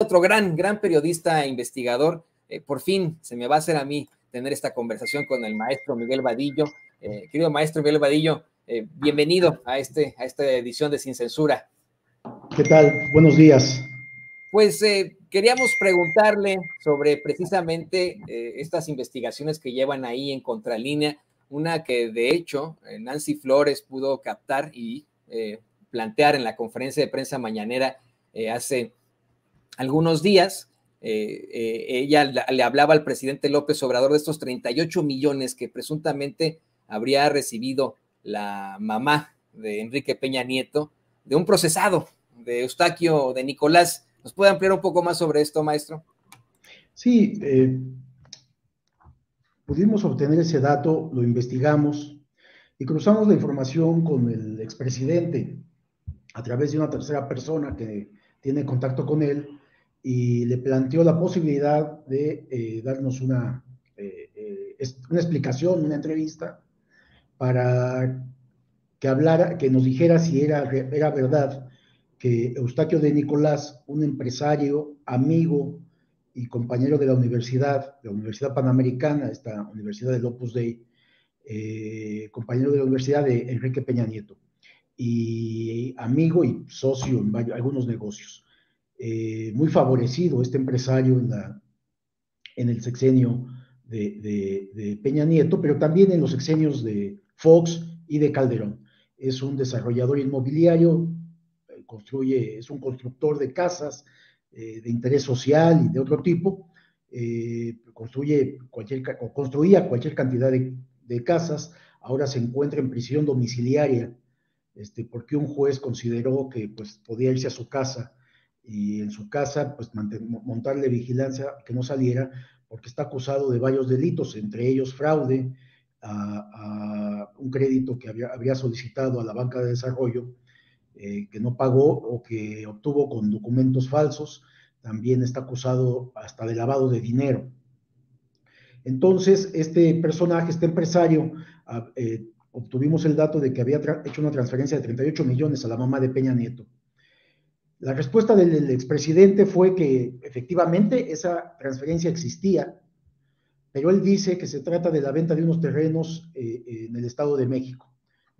otro gran periodista e investigador. Por fin se me va a hacer a mí tener esta conversación con el maestro Miguel Vadillo. Querido maestro Miguel Vadillo, bienvenido a esta edición de Sin Censura. ¿Qué tal? Buenos días. Pues queríamos preguntarle sobre precisamente estas investigaciones que llevan ahí en Contralínea, una que de hecho Nancy Flores pudo captar y plantear en la conferencia de prensa mañanera hace algunos días. Ella le hablaba al presidente López Obrador de estos 38 millones que presuntamente habría recibido la mamá de Enrique Peña Nieto de un procesado, de Eustaquio de Nicolás. ¿Nos puede ampliar un poco más sobre esto, maestro? Sí, pudimos obtener ese dato, lo investigamos y cruzamos la información con el expresidente a través de una tercera persona que tiene contacto con él y le planteó la posibilidad de darnos una explicación, una entrevista para que hablara, que nos dijera si era verdad que Eustaquio de Nicolás, un empresario, amigo y compañero de la Universidad Panamericana, esta Universidad del Opus Dei, compañero de la Universidad de Enrique Peña Nieto, y amigo y socio en algunos negocios. Muy favorecido este empresario en el sexenio de Peña Nieto, pero también en los sexenios de Fox y de Calderón. Es un desarrollador inmobiliario, es un constructor de casas de interés social y de otro tipo, construía cualquier cantidad de casas, ahora se encuentra en prisión domiciliaria, porque un juez consideró que pues, podía irse a su casa y en su casa pues, montarle vigilancia que no saliera, porque está acusado de varios delitos, entre ellos fraude a un crédito que habría solicitado a la banca de desarrollo, que no pagó o que obtuvo con documentos falsos. También está acusado hasta de lavado de dinero. Entonces, este personaje, este empresario, obtuvimos el dato de que había hecho una transferencia de 38 millones a la mamá de Peña Nieto. La respuesta del expresidente fue que efectivamente esa transferencia existía, pero él dice que se trata de la venta de unos terrenos en el Estado de México,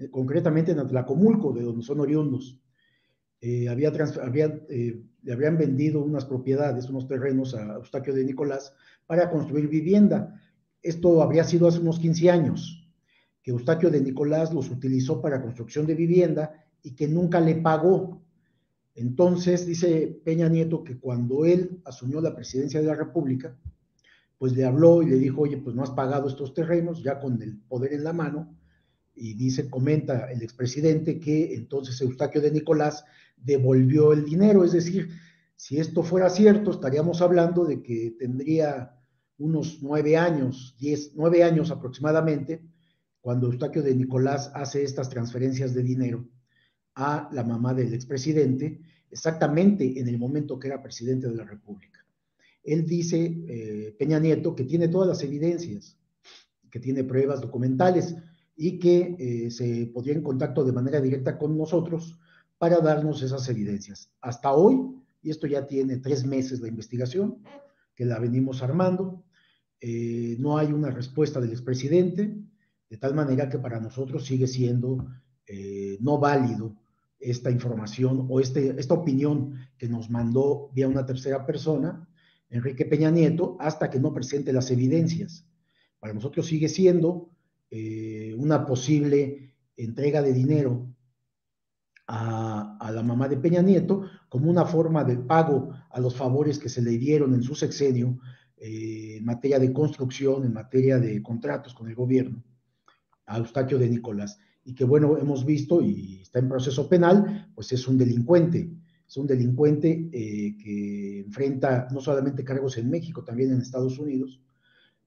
concretamente en Atlacomulco, de donde son oriundos. Le habrían vendido unas propiedades, unos terrenos a Eustaquio de Nicolás para construir vivienda. Esto habría sido hace unos 15 años, que Eustaquio de Nicolás los utilizó para construcción de vivienda y que nunca le pagó. Entonces, dice Peña Nieto que cuando él asumió la presidencia de la República, pues le habló y le dijo, oye, pues no has pagado estos terrenos, ya con el poder en la mano, y comenta el expresidente que entonces Eustaquio de Nicolás devolvió el dinero, es decir, si esto fuera cierto, estaríamos hablando de que tendría unos 9 años aproximadamente, cuando Eustaquio de Nicolás hace estas transferencias de dinero a la mamá del expresidente, exactamente en el momento que era presidente de la República. Él dice, Peña Nieto, que tiene todas las evidencias, que tiene pruebas documentales y que se podría en contacto de manera directa con nosotros para darnos esas evidencias. Hasta hoy, y esto ya tiene 3 meses la investigación, que la venimos armando, no hay una respuesta del expresidente, de tal manera que para nosotros sigue siendo no válido esta información o esta opinión que nos mandó vía una tercera persona, Enrique Peña Nieto, hasta que no presente las evidencias. Para nosotros sigue siendo una posible entrega de dinero a la mamá de Peña Nieto como una forma de pago a los favores que se le dieron en su sexenio en materia de construcción, en materia de contratos con el gobierno, a Eustaquio de Nicolás. Y que bueno, hemos visto y está en proceso penal, pues es un delincuente que enfrenta no solamente cargos en México, también en Estados Unidos,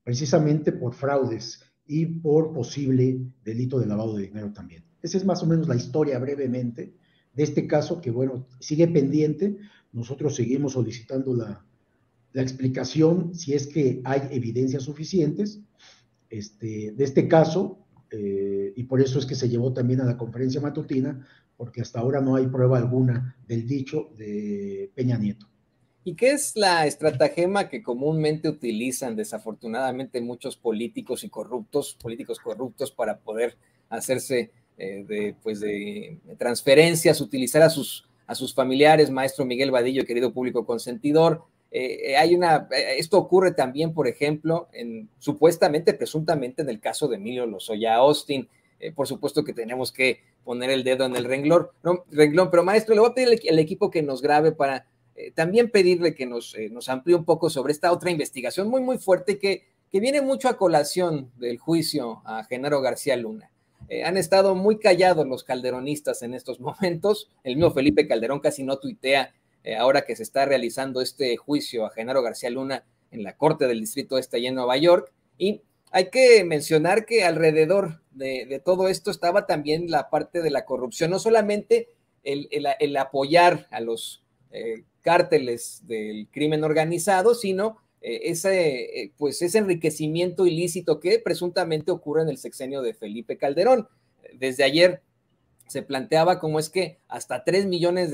precisamente por fraudes y por posible delito de lavado de dinero también. Esa es más o menos la historia brevemente de este caso que, bueno, sigue pendiente. Nosotros seguimos solicitando la explicación si es que hay evidencias suficientes de este caso, y por eso es que se llevó también a la conferencia matutina, porque hasta ahora no hay prueba alguna del dicho de Peña Nieto. y que es la estratagema que comúnmente utilizan desafortunadamente muchos políticos corruptos para poder hacerse de transferencias, utilizar a sus familiares, maestro Miguel Vadillo, querido público consentidor. Esto ocurre también, por ejemplo, supuestamente, presuntamente, en el caso de Emilio Lozoya Austin. Por supuesto que tenemos que poner el dedo en el renglón, pero maestro, le voy a pedir al equipo que nos grabe para también pedirle que nos amplíe un poco sobre esta otra investigación muy, muy fuerte que viene mucho a colación del juicio a Genaro García Luna. Han estado muy callados los calderonistas en estos momentos. El mismo Felipe Calderón casi no tuitea ahora que se está realizando este juicio a Genaro García Luna en la Corte del Distrito Este allá en Nueva York. Y hay que mencionar que alrededor de todo esto estaba también la parte de la corrupción, no solamente el apoyar a los cárteles del crimen organizado, sino ese enriquecimiento ilícito que presuntamente ocurre en el sexenio de Felipe Calderón. Desde ayer se planteaba cómo es que hasta $3 millones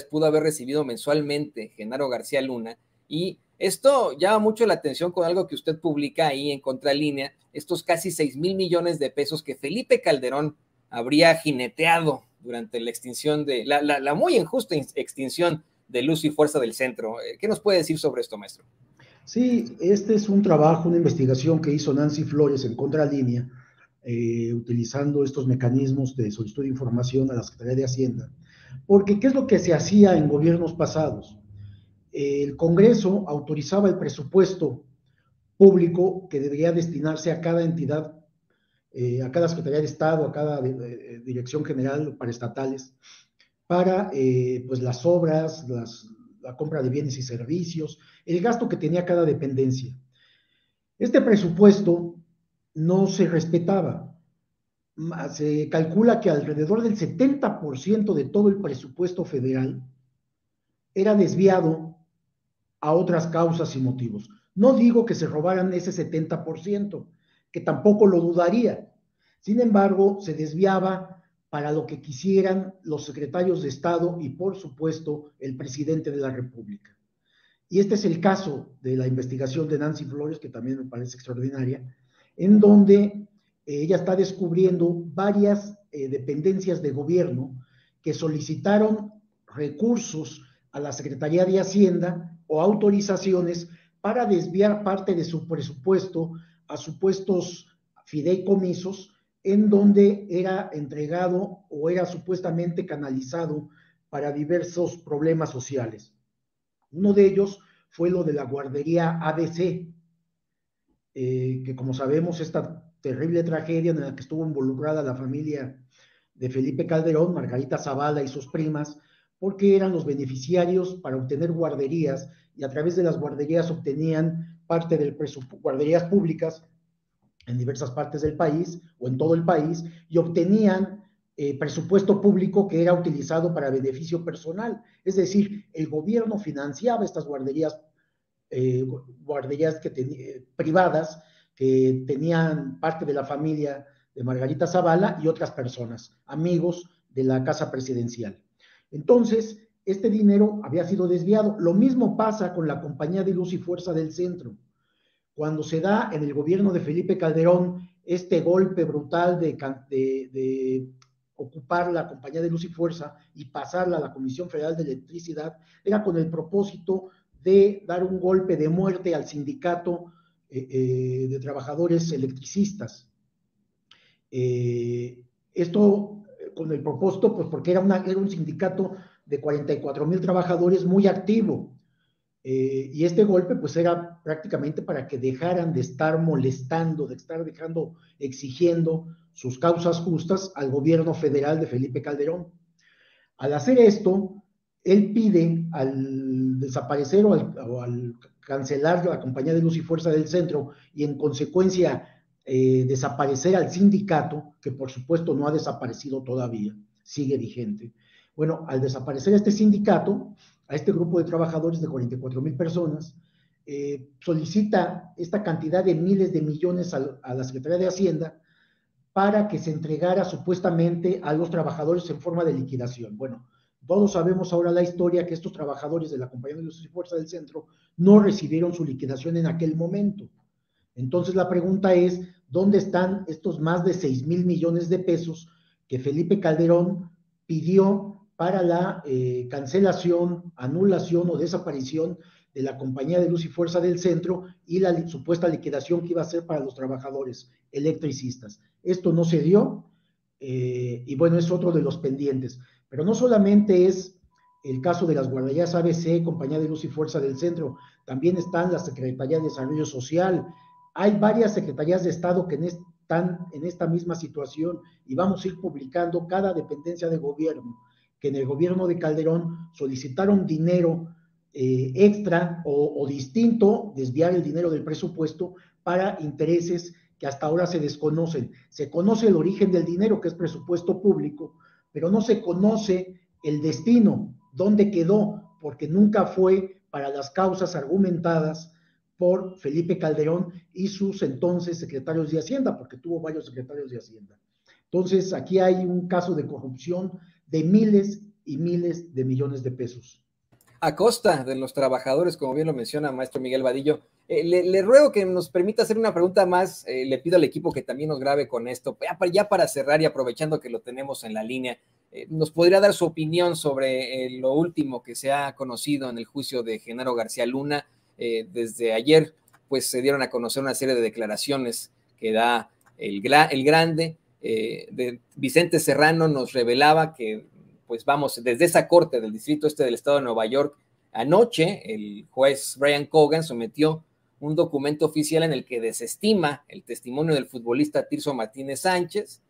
pudo haber recibido mensualmente Genaro García Luna, y esto llama mucho la atención con algo que usted publica ahí en Contralínea, estos casi 6,000 millones de pesos que Felipe Calderón habría jineteado durante la extinción de la muy injusta extinción de Luz y Fuerza del Centro. ¿Qué nos puede decir sobre esto, maestro? Sí, este es un trabajo, una investigación que hizo Nancy Flores en Contralínea, utilizando estos mecanismos de solicitud de información a la Secretaría de Hacienda. Porque, ¿qué es lo que se hacía en gobiernos pasados? El Congreso autorizaba el presupuesto público que debería destinarse a cada entidad, a cada Secretaría de Estado, a cada Dirección General paraestatales, para pues las obras, la compra de bienes y servicios, el gasto que tenía cada dependencia. Este presupuesto no se respetaba. Se calcula que alrededor del 70% de todo el presupuesto federal era desviado a otras causas y motivos. No digo que se robaran ese 70%, que tampoco lo dudaría. Sin embargo, se desviaba para lo que quisieran los secretarios de Estado y, por supuesto, el presidente de la República. Y este es el caso de la investigación de Nancy Flores, que también me parece extraordinaria, en donde ella está descubriendo varias dependencias de gobierno que solicitaron recursos a la Secretaría de Hacienda o autorizaciones para desviar parte de su presupuesto a supuestos fideicomisos en donde era entregado o era supuestamente canalizado para diversos problemas sociales. Uno de ellos fue lo de la guardería ABC, que como sabemos, esta terrible tragedia en la que estuvo involucrada la familia de Felipe Calderón, Margarita Zavala y sus primas, porque eran los beneficiarios para obtener guarderías y a través de las guarderías obtenían parte del presupuesto, guarderías públicas en diversas partes del país o en todo el país, y obtenían presupuesto público que era utilizado para beneficio personal. Es decir, el gobierno financiaba estas guarderías privadas que tenían parte de la familia de Margarita Zavala y otras personas, amigos de la casa presidencial. Entonces, este dinero había sido desviado. Lo mismo pasa con la Compañía de Luz y Fuerza del Centro. Cuando se da en el gobierno de Felipe Calderón este golpe brutal de ocupar la Compañía de Luz y Fuerza y pasarla a la Comisión Federal de Electricidad, era con el propósito de dar un golpe de muerte al sindicato de trabajadores electricistas. Esto con el propósito, pues porque era un sindicato de 44,000 trabajadores muy activo. Y este golpe pues era prácticamente para que dejaran de estar molestando, de estar exigiendo sus causas justas al gobierno federal de Felipe Calderón. Al hacer esto, él pide al desaparecer o al cancelar la Compañía de Luz y Fuerza del Centro y en consecuencia desaparecer al sindicato, que por supuesto no ha desaparecido todavía, sigue vigente. Bueno, al desaparecer este sindicato, a este grupo de trabajadores de 44,000 personas, solicita esta cantidad de miles de millones a la Secretaría de Hacienda para que se entregara supuestamente a los trabajadores en forma de liquidación. Bueno, Todos sabemos ahora la historia que estos trabajadores de la Compañía de Luz y Fuerza del Centro no recibieron su liquidación en aquel momento. Entonces la pregunta es, ¿dónde están estos más de 6,000 millones de pesos que Felipe Calderón pidió para la cancelación, anulación o desaparición de la Compañía de Luz y Fuerza del Centro y la supuesta liquidación que iba a ser para los trabajadores electricistas? Esto no se dio y bueno, es otro de los pendientes. Pero no solamente es el caso de las guarderías ABC, Compañía de Luz y Fuerza del Centro, también están las Secretarías de Desarrollo Social. Hay varias secretarías de Estado que están en esta misma situación y vamos a ir publicando cada dependencia de gobierno, que en el gobierno de Calderón solicitaron dinero extra o distinto, desviar el dinero del presupuesto para intereses que hasta ahora se desconocen. Se conoce el origen del dinero, que es presupuesto público, pero no se conoce el destino, dónde quedó, porque nunca fue para las causas argumentadas por Felipe Calderón y sus entonces secretarios de Hacienda, porque tuvo varios secretarios de Hacienda. Entonces, aquí hay un caso de corrupción de miles y miles de millones de pesos. A costa de los trabajadores, como bien lo menciona maestro Miguel Vadillo. Le ruego que nos permita hacer una pregunta más. Le pido al equipo que también nos grabe con esto. Ya para cerrar y aprovechando que lo tenemos en la línea, ¿nos podría dar su opinión sobre lo último que se ha conocido en el juicio de Genaro García Luna? Desde ayer, pues se dieron a conocer una serie de declaraciones que da el Grande. De Vicente Serrano nos revelaba que, pues vamos, desde esa corte del Distrito Este del Estado de Nueva York, anoche el juez Brian Cogan sometió un documento oficial en el que desestima el testimonio del futbolista Tirso Martínez Sánchez,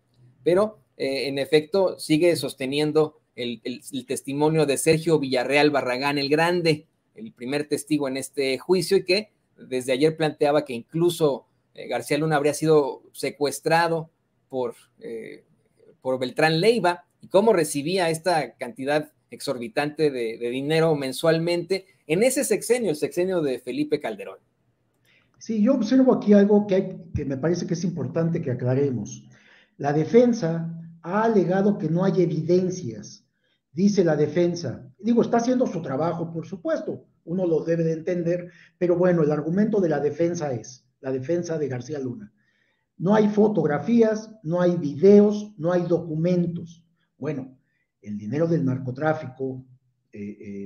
pero en efecto sigue sosteniendo el testimonio de Sergio Villarreal Barragán el Grande, el primer testigo en este juicio, y que desde ayer planteaba que incluso García Luna habría sido secuestrado por Beltrán Leiva, y cómo recibía esta cantidad exorbitante de dinero mensualmente en ese sexenio, el sexenio de Felipe Calderón. Sí, yo observo aquí algo que me parece que es importante que aclaremos. La defensa ha alegado que no hay evidencias, dice la defensa. Digo, está haciendo su trabajo, por supuesto, uno lo debe de entender, pero bueno, el argumento de la defensa es, la defensa de García Luna. No hay fotografías, no hay videos, no hay documentos. Bueno, el dinero del narcotráfico,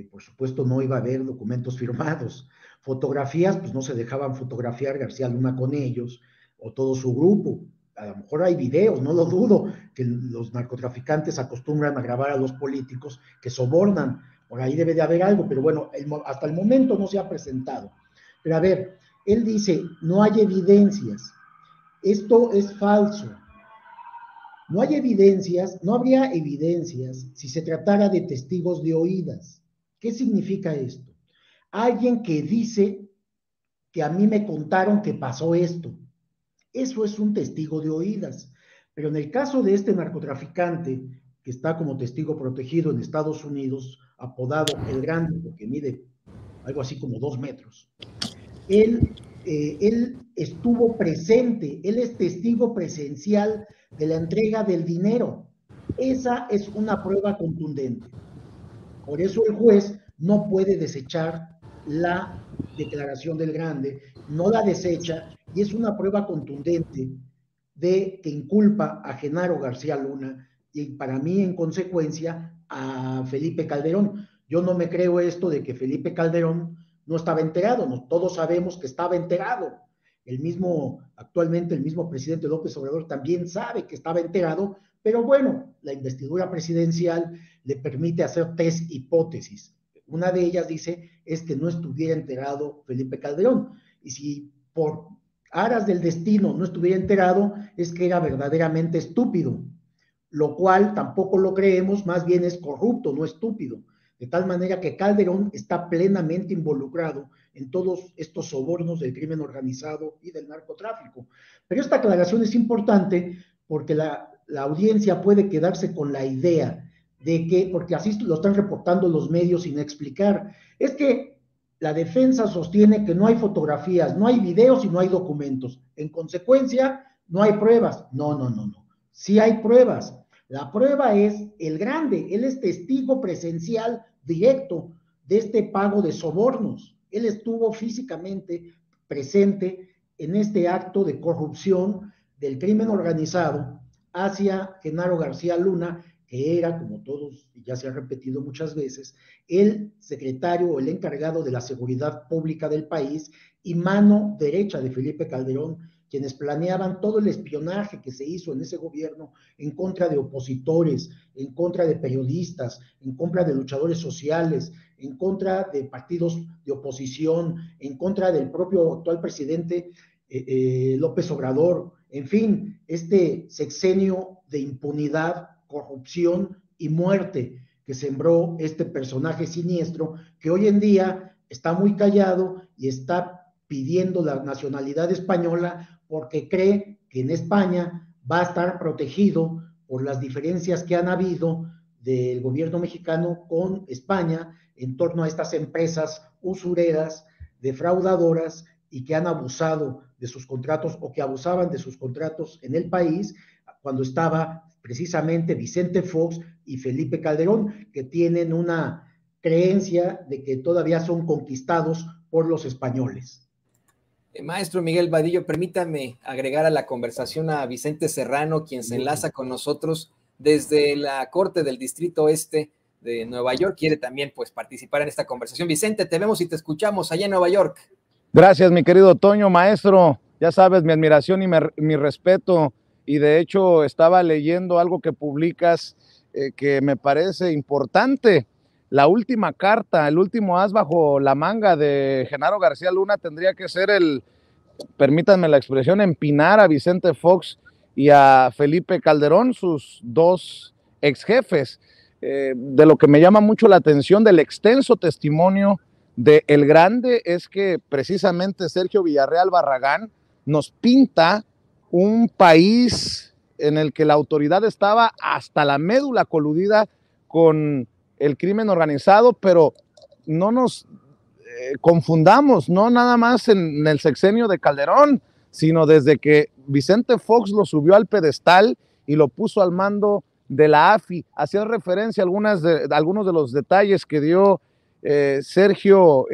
por supuesto, no iba a haber documentos firmados. Fotografías, pues no se dejaban fotografiar García Luna con ellos o todo su grupo. A lo mejor hay videos, no lo dudo, que los narcotraficantes acostumbran a grabar a los políticos que sobornan. Por ahí debe de haber algo, pero bueno, hasta el momento no se ha presentado. Pero a ver, él dice, no hay evidencias. Esto es falso. No hay evidencias, no habría evidencias si se tratara de testigos de oídas. ¿Qué significa esto? Alguien que dice que a mí me contaron que pasó esto. Eso es un testigo de oídas. Pero en el caso de este narcotraficante, que está como testigo protegido en Estados Unidos, apodado El Grande, porque mide algo así como 2 metros, él estuvo presente, él es testigo presencial de la entrega del dinero. Esa es una prueba contundente. Por eso el juez no puede desechar la declaración del Grande, no la desecha y es una prueba contundente de que inculpa a Genaro García Luna y para mí en consecuencia a Felipe Calderón. Yo no me creo esto de que Felipe Calderón no estaba enterado, no, todos sabemos que estaba enterado. Actualmente el mismo presidente López Obrador también sabe que estaba enterado, pero bueno, la investidura presidencial le permite hacer 3 hipótesis. Una de ellas dice es que no estuviera enterado Felipe Calderón, y si por aras del destino no estuviera enterado, es que era verdaderamente estúpido, lo cual tampoco lo creemos, más bien es corrupto, no estúpido. De tal manera que Calderón está plenamente involucrado en todos estos sobornos del crimen organizado y del narcotráfico. Pero esta aclaración es importante porque la audiencia puede quedarse con la idea de que, porque así lo están reportando los medios sin explicar, es que la defensa sostiene que no hay fotografías, no hay videos y no hay documentos. En consecuencia, no hay pruebas. No. Sí hay pruebas. La prueba es el Grande, él es testigo presencial directo de este pago de sobornos. Él estuvo físicamente presente en este acto de corrupción del crimen organizado hacia Genaro García Luna, que era, como todos ya se ha repetido muchas veces, el secretario o el encargado de la seguridad pública del país y mano derecha de Felipe Calderón, quienes planeaban todo el espionaje que se hizo en ese gobierno en contra de opositores, en contra de periodistas, en contra de luchadores sociales, en contra de partidos de oposición, en contra del propio actual presidente López Obrador. En fin, este sexenio de impunidad, corrupción y muerte que sembró este personaje siniestro, que hoy en día está muy callado y está pidiendo la nacionalidad española porque cree que en España va a estar protegido por las diferencias que han habido del gobierno mexicano con España en torno a estas empresas usureras, defraudadoras y que han abusado de sus contratos o que abusaban de sus contratos en el país cuando estaba precisamente Vicente Fox y Felipe Calderón, que tienen una creencia de que todavía son conquistados por los españoles. Maestro Miguel Vadillo, permítame agregar a la conversación a Vicente Serrano, quien se enlaza con nosotros desde la Corte del Distrito Este de Nueva York. Quiere también pues participar en esta conversación. Vicente, te vemos y te escuchamos allá en Nueva York. Gracias, mi querido Toño, maestro. Ya sabes, mi admiración y mi respeto. Y de hecho estaba leyendo algo que publicas que me parece importante. La última carta, el último as bajo la manga de Genaro García Luna tendría que ser permítanme la expresión, empinar a Vicente Fox y a Felipe Calderón, sus dos ex jefes. De lo que me llama mucho la atención del extenso testimonio de El Grande es que precisamente Sergio Villarreal Barragán nos pinta un país en el que la autoridad estaba hasta la médula coludida con el crimen organizado, pero no nos confundamos, no nada más en el sexenio de Calderón, sino desde que Vicente Fox lo subió al pedestal y lo puso al mando de la AFI. Hacían referencia a algunos de los detalles que dio Sergio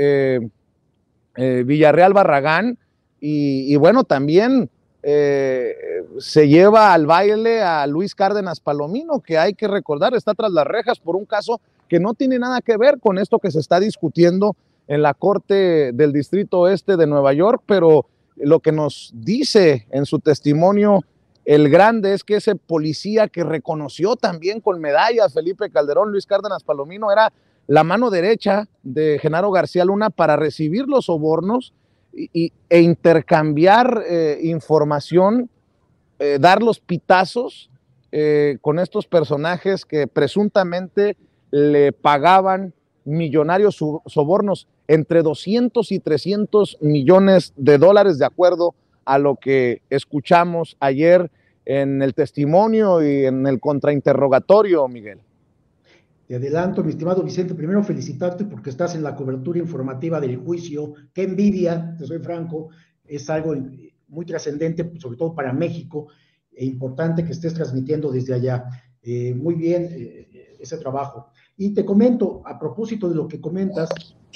Villarreal Barragán y bueno, también se lleva al baile a Luis Cárdenas Palomino, que hay que recordar está tras las rejas por un caso que no tiene nada que ver con esto que se está discutiendo en la Corte del Distrito Este de Nueva York, pero lo que nos dice en su testimonio El Grande es que ese policía que reconoció también con medalla a Felipe Calderón, Luis Cárdenas Palomino, era la mano derecha de Genaro García Luna para recibir los sobornos e intercambiar información, dar los pitazos con estos personajes que presuntamente le pagaban millonarios sobornos entre 200 y 300 millones de dólares, de acuerdo a lo que escuchamos ayer en el testimonio y en el contrainterrogatorio, Miguel. Te adelanto, mi estimado Vicente, primero felicitarte porque estás en la cobertura informativa del juicio. Qué envidia, te soy franco, es algo muy trascendente, sobre todo para México, e importante que estés transmitiendo desde allá. Muy bien ese trabajo. Y te comento, a propósito de lo que comentas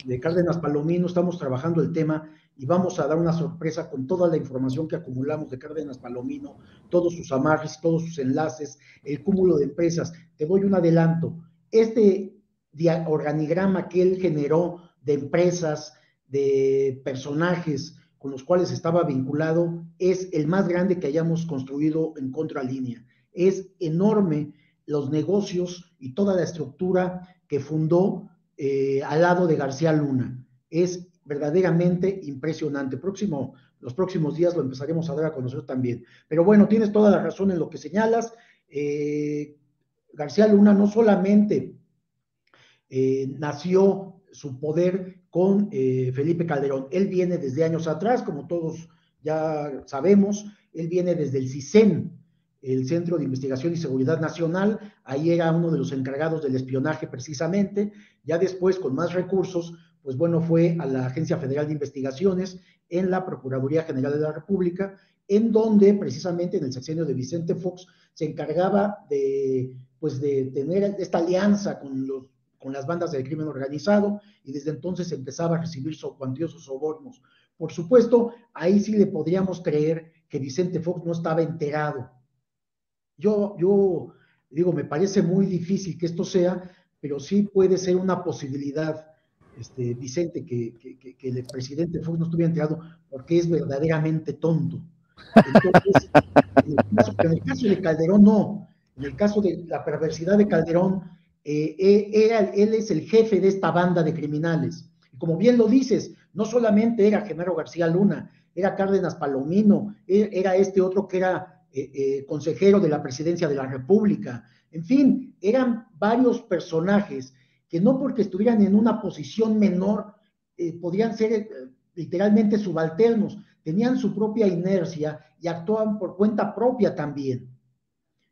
de Cárdenas Palomino, estamos trabajando el tema y vamos a dar una sorpresa con toda la información que acumulamos de Cárdenas Palomino, todos sus amarres, todos sus enlaces, el cúmulo de empresas. Te doy un adelanto. Este organigrama que él generó de empresas, de personajes con los cuales estaba vinculado, es el más grande que hayamos construido en Contralínea. Es enorme los negocios y toda la estructura que fundó al lado de García Luna. Es verdaderamente impresionante. Los próximos días lo empezaremos a dar a conocer también. Pero bueno, tienes toda la razón en lo que señalas. García Luna no solamente nació su poder con Felipe Calderón, él viene desde años atrás, como todos ya sabemos, él viene desde el CISEN, el Centro de Investigación y Seguridad Nacional, ahí era uno de los encargados del espionaje precisamente, ya después con más recursos, pues bueno, fue a la Agencia Federal de Investigaciones en la Procuraduría General de la República, en donde precisamente en el sexenio de Vicente Fox se encargaba de, pues, de tener esta alianza con las bandas del crimen organizado, y desde entonces empezaba a recibir cuantiosos sobornos. Por supuesto, ahí sí le podríamos creer que Vicente Fox no estaba enterado. Yo digo, me parece muy difícil que esto sea, pero sí puede ser una posibilidad, Vicente, que el presidente Fox no estuviera enterado, porque es verdaderamente tonto. Entonces, en el caso de Calderón no. En el caso de la perversidad de Calderón, él es el jefe de esta banda de criminales. Y como bien lo dices, no solamente era Genaro García Luna, era Cárdenas Palomino, era este otro que era consejero de la presidencia de la República. En fin, eran varios personajes que no porque estuvieran en una posición menor podían ser literalmente subalternos, tenían su propia inercia y actuaban por cuenta propia también.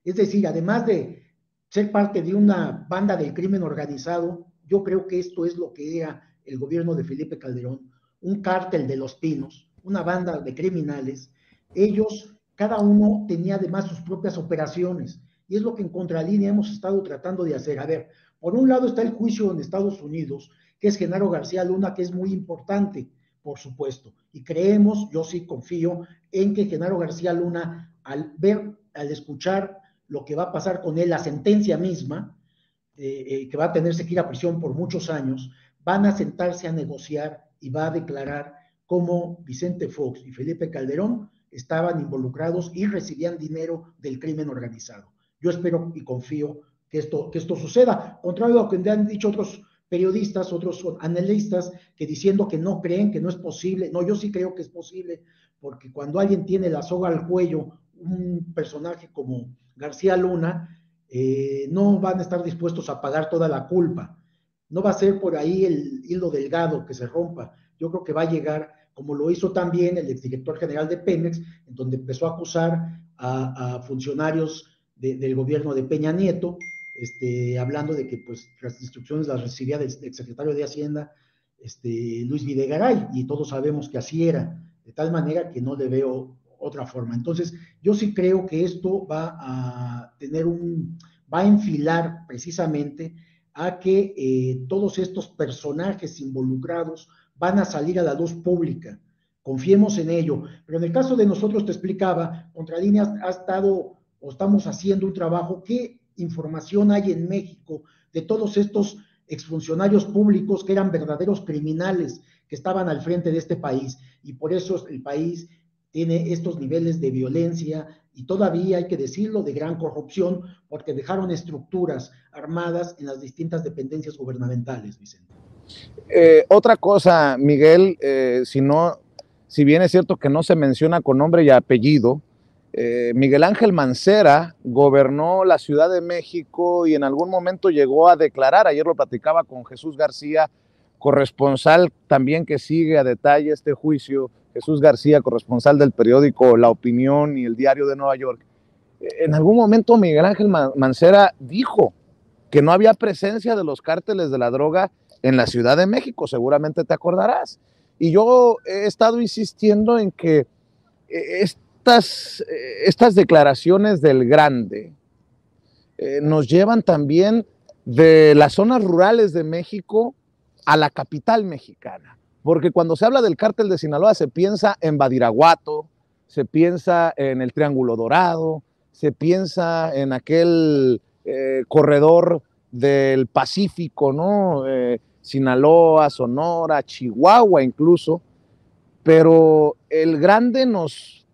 Es decir, además de ser parte de una banda del crimen organizado, yo creo que esto es lo que era el gobierno de Felipe Calderón, un cártel de los Pinos, una banda de criminales. Ellos, cada uno tenía además sus propias operaciones, y es lo que en Contralínea hemos estado tratando de hacer. A ver, por un lado está el juicio en Estados Unidos, que es Genaro García Luna, que es muy importante, por supuesto, y creemos, yo sí confío, en que Genaro García Luna, al escuchar lo que va a pasar con él, la sentencia misma, que va a tenerse que ir a prisión por muchos años, van a sentarse a negociar y va a declarar cómo Vicente Fox y Felipe Calderón estaban involucrados y recibían dinero del crimen organizado. Yo espero y confío que esto suceda, contrario a lo que han dicho otros periodistas, otros analistas, que diciendo que no creen, que no es posible. No, yo sí creo que es posible, porque cuando alguien tiene la soga al cuello, un personaje como García Luna, no van a estar dispuestos a pagar toda la culpa. No va a ser por ahí el hilo delgado que se rompa. Yo creo que va a llegar, como lo hizo también el exdirector general de Pemex, en donde empezó a acusar a funcionarios del gobierno de Peña Nieto, hablando de que pues las instrucciones las recibía del exsecretario de Hacienda, Luis Videgaray, y todos sabemos que así era, de tal manera que no le veo otra forma. Entonces, yo sí creo que esto va a enfilar precisamente a que todos estos personajes involucrados van a salir a la luz pública. Confiemos en ello. Pero en el caso de nosotros, te explicaba, Contralínea ha estado o estamos haciendo un trabajo. ¿Qué información hay en México de todos estos exfuncionarios públicos que eran verdaderos criminales que estaban al frente de este país? Y por eso el país tiene estos niveles de violencia y todavía, hay que decirlo, de gran corrupción, porque dejaron estructuras armadas en las distintas dependencias gubernamentales, Vicente. Otra cosa, Miguel, si bien es cierto que no se menciona con nombre y apellido, Miguel Ángel Mancera gobernó la Ciudad de México y en algún momento llegó a declarar, ayer lo platicaba con Jesús García, corresponsal también que sigue a detalle este juicio, Jesús García, corresponsal del periódico La Opinión y el Diario de Nueva York. En algún momento Miguel Ángel Mancera dijo que no había presencia de los cárteles de la droga en la Ciudad de México, seguramente te acordarás. Y yo he estado insistiendo en que estas declaraciones del Grande nos llevan también de las zonas rurales de México a la capital mexicana. Porque cuando se habla del cártel de Sinaloa se piensa en Badiraguato, se piensa en el Triángulo Dorado, se piensa en aquel corredor del Pacífico, ¿no? Sinaloa, Sonora, Chihuahua incluso, pero el Grande nos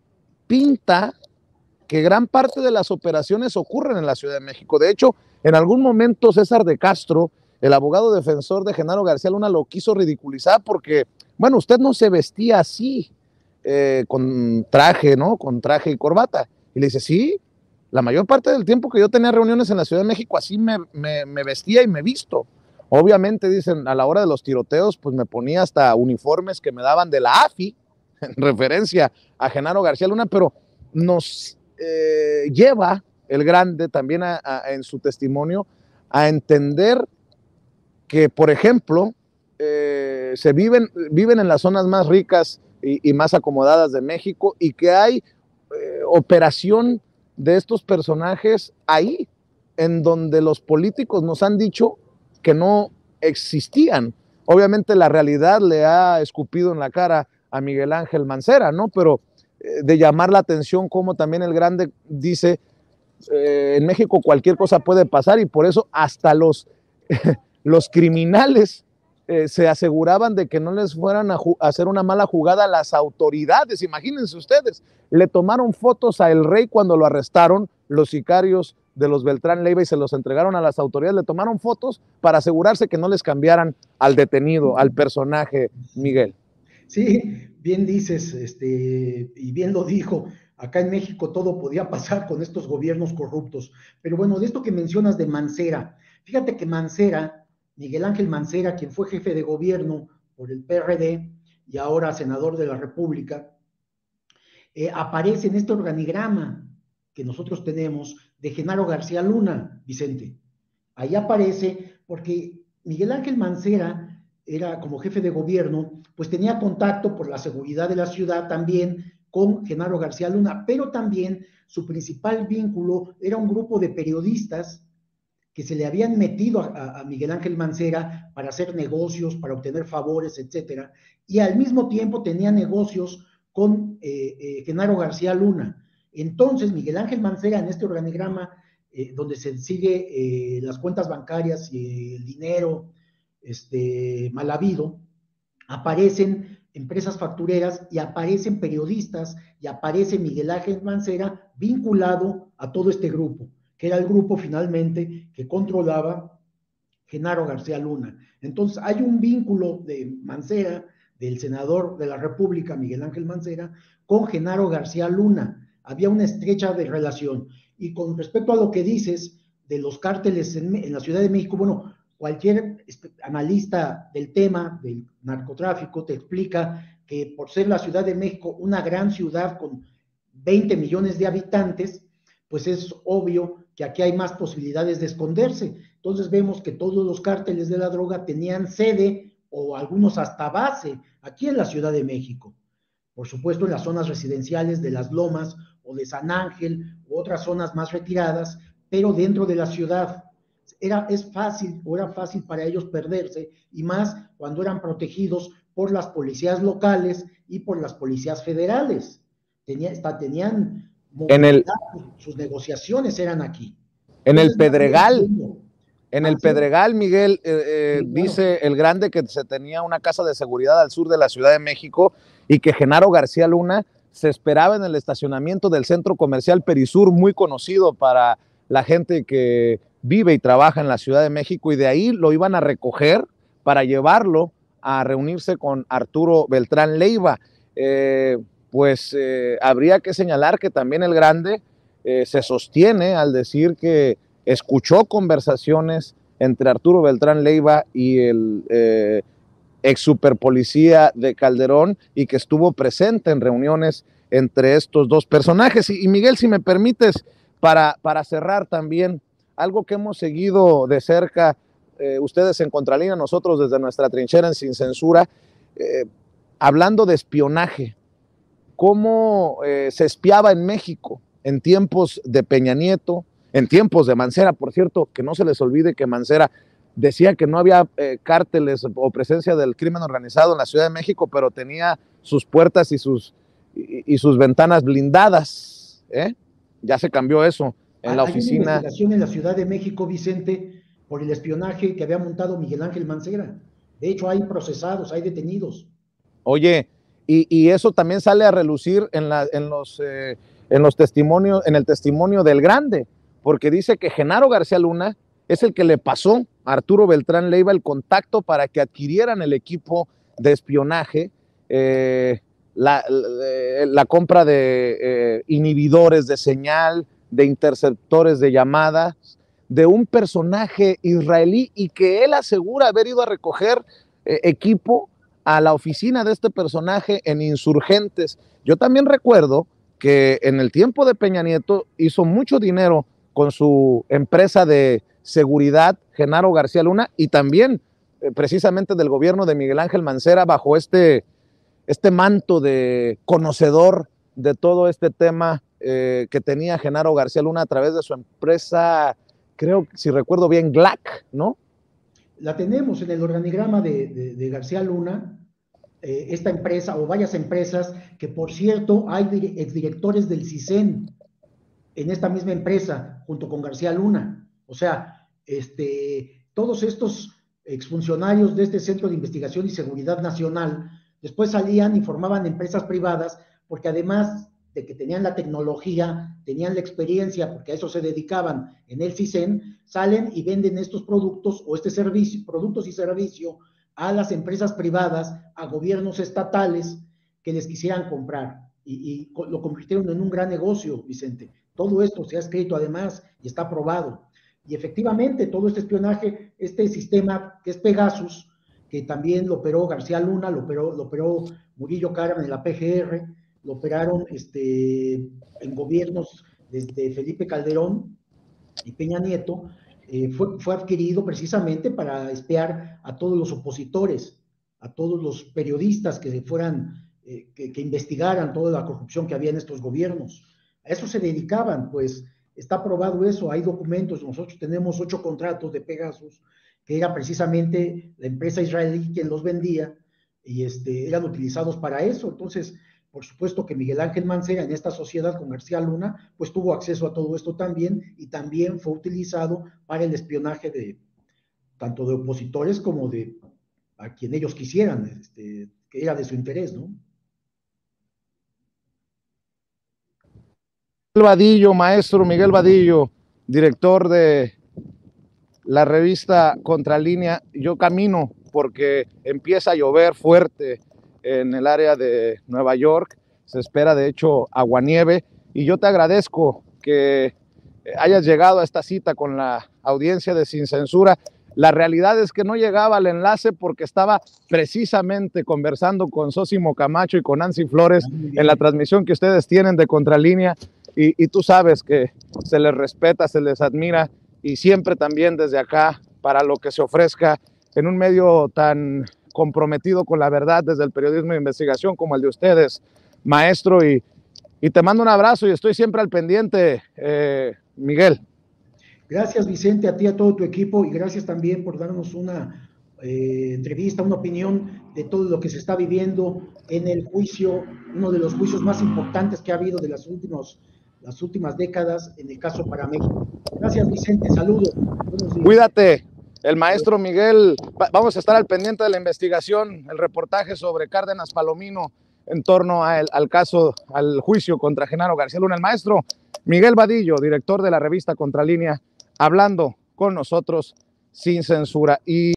pinta que gran parte de las operaciones ocurren en la Ciudad de México. De hecho, en algún momento César de Castro, el abogado defensor de Genaro García Luna, lo quiso ridiculizar porque, bueno, usted no se vestía así, con traje, ¿no? Con traje y corbata. Y le dice, sí, la mayor parte del tiempo que yo tenía reuniones en la Ciudad de México, así me vestía y me visto. Obviamente, dicen, a la hora de los tiroteos, pues me ponía hasta uniformes que me daban de la AFI, en referencia a Genaro García Luna, pero nos lleva el Grande también en su testimonio a entender que, por ejemplo, viven en las zonas más ricas y más acomodadas de México y que hay operación de estos personajes ahí, en donde los políticos nos han dicho que no existían. Obviamente la realidad le ha escupido en la cara a Miguel Ángel Mancera, ¿no? Pero de llamar la atención como también el Grande dice, en México cualquier cosa puede pasar y por eso hasta los criminales se aseguraban de que no les fueran a hacer una mala jugada a las autoridades. Imagínense ustedes, le tomaron fotos a El Rey cuando lo arrestaron los sicarios de los Beltrán Leiva y se los entregaron a las autoridades, le tomaron fotos para asegurarse que no les cambiaran al detenido, al personaje, Miguel. Sí, bien dices, y bien lo dijo, acá en México todo podía pasar con estos gobiernos corruptos. Pero bueno, de esto que mencionas de Mancera, fíjate que Mancera, Miguel Ángel Mancera, quien fue jefe de gobierno por el PRD y ahora senador de la República, aparece en este organigrama que nosotros tenemos de Genaro García Luna, Vicente. Ahí aparece porque Miguel Ángel Mancera era como jefe de gobierno, pues tenía contacto por la seguridad de la ciudad también con Genaro García Luna, pero también su principal vínculo era un grupo de periodistas que se le habían metido a Miguel Ángel Mancera para hacer negocios, para obtener favores, etcétera, y al mismo tiempo tenía negocios con Genaro García Luna. Entonces, Miguel Ángel Mancera, en este organigrama, donde se sigue las cuentas bancarias y el dinero mal habido, aparecen empresas factureras y aparecen periodistas y aparece Miguel Ángel Mancera vinculado a todo este grupo, que era el grupo finalmente que controlaba Genaro García Luna. Entonces hay un vínculo de Mancera, del senador de la República, Miguel Ángel Mancera, con Genaro García Luna. Había una estrecha relación. Y con respecto a lo que dices de los cárteles en la Ciudad de México, bueno, cualquier analista del tema del narcotráfico te explica que por ser la Ciudad de México una gran ciudad con 20 millones de habitantes, pues es obvio que aquí hay más posibilidades de esconderse. Entonces vemos que todos los cárteles de la droga tenían sede o algunos hasta base aquí en la Ciudad de México. Por supuesto en las zonas residenciales de Las Lomas o de San Ángel u otras zonas más retiradas, pero dentro de la ciudad. Era fácil para ellos perderse, y más cuando eran protegidos por las policías locales y por las policías federales. Tenían sus negociaciones eran aquí. En el Pedregal, Miguel, dice el Grande que se tenía una casa de seguridad al sur de la Ciudad de México y que Genaro García Luna se esperaba en el estacionamiento del centro comercial Perisur, muy conocido para la gente que vive y trabaja en la Ciudad de México, y de ahí lo iban a recoger para llevarlo a reunirse con Arturo Beltrán Leiva. Habría que señalar que también el Grande se sostiene al decir que escuchó conversaciones entre Arturo Beltrán Leiva y el ex superpolicía de Calderón, y que estuvo presente en reuniones entre estos dos personajes. Y Miguel, si me permites, para cerrar también, algo que hemos seguido de cerca, ustedes en Contralínea, nosotros desde nuestra trinchera en Sin Censura, hablando de espionaje, cómo se espiaba en México en tiempos de Peña Nieto, en tiempos de Mancera, por cierto, que no se les olvide que Mancera decía que no había cárteles o presencia del crimen organizado en la Ciudad de México, pero tenía sus puertas y sus ventanas blindadas, Ya se cambió eso en la oficina. Hay una investigación en la Ciudad de México, Vicente, por el espionaje que había montado Miguel Ángel Mancera. De hecho, hay procesados, hay detenidos. Oye, y eso también sale a relucir en los testimonios, en el testimonio del Grande, porque dice que Genaro García Luna es el que le pasó a Arturo Beltrán Leiva el contacto para que adquirieran el equipo de espionaje, la compra de inhibidores de señal, de interceptores de llamadas, de un personaje israelí, y que él asegura haber ido a recoger equipo a la oficina de este personaje en Insurgentes. Yo también recuerdo que en el tiempo de Peña Nieto hizo mucho dinero con su empresa de seguridad, Genaro García Luna, y también precisamente del gobierno de Miguel Ángel Mancera, bajo este manto de conocedor de todo este tema que tenía Genaro García Luna a través de su empresa, creo, si recuerdo bien, GLAC, ¿no? La tenemos en el organigrama de García Luna, esta empresa o varias empresas, que por cierto hay exdirectores del CISEN en esta misma empresa, junto con García Luna. O sea, todos estos exfuncionarios de este Centro de Investigación y Seguridad Nacional después salían y formaban empresas privadas, porque además de que tenían la tecnología, tenían la experiencia, porque a eso se dedicaban en el CISEN, salen y venden estos productos o este servicio, productos y servicio a las empresas privadas, a gobiernos estatales que les quisieran comprar, y lo convirtieron en un gran negocio, Vicente. Todo esto se ha escrito además y está aprobado. Y efectivamente, todo este espionaje, este sistema que es Pegasus, que también lo operó García Luna, lo operó Murillo Karam en la PGR, lo operaron en gobiernos desde Felipe Calderón y Peña Nieto, fue adquirido precisamente para espiar a todos los opositores, a todos los periodistas que fueran, que investigaran toda la corrupción que había en estos gobiernos. A eso se dedicaban, pues está aprobado eso, hay documentos, nosotros tenemos 8 contratos de Pegasus, que era precisamente la empresa israelí quien los vendía, y eran utilizados para eso. Entonces, por supuesto que Miguel Ángel Mancera en esta sociedad con García Luna, pues tuvo acceso a todo esto también, y también fue utilizado para el espionaje de tanto de opositores como de a quien ellos quisieran, que era de su interés, ¿no? Vadillo, maestro Miguel Vadillo, director de la revista Contralínea. Yo camino porque empieza a llover fuerte en el área de Nueva York, se espera de hecho aguanieve, y yo te agradezco que hayas llegado a esta cita con la audiencia de Sin Censura. La realidad es que no llegaba al enlace porque estaba precisamente conversando con Sósimo Camacho y con Nancy Flores en la transmisión que ustedes tienen de Contralínea, y tú sabes que se les respeta, se les admira, y siempre también desde acá para lo que se ofrezca en un medio tan comprometido con la verdad desde el periodismo de investigación como el de ustedes, maestro, y te mando un abrazo y estoy siempre al pendiente, Miguel. Gracias, Vicente, a ti, a todo tu equipo, y gracias también por darnos una entrevista, una opinión de todo lo que se está viviendo en el juicio, uno de los juicios más importantes que ha habido de las últimas décadas en el caso para México. Gracias, Vicente, saludos. Cuídate. El maestro Miguel, vamos a estar al pendiente de la investigación, el reportaje sobre Cárdenas Palomino en torno al caso, al juicio contra Genaro García Luna. El maestro Miguel Vadillo, director de la revista Contralínea, hablando con nosotros sin censura. Y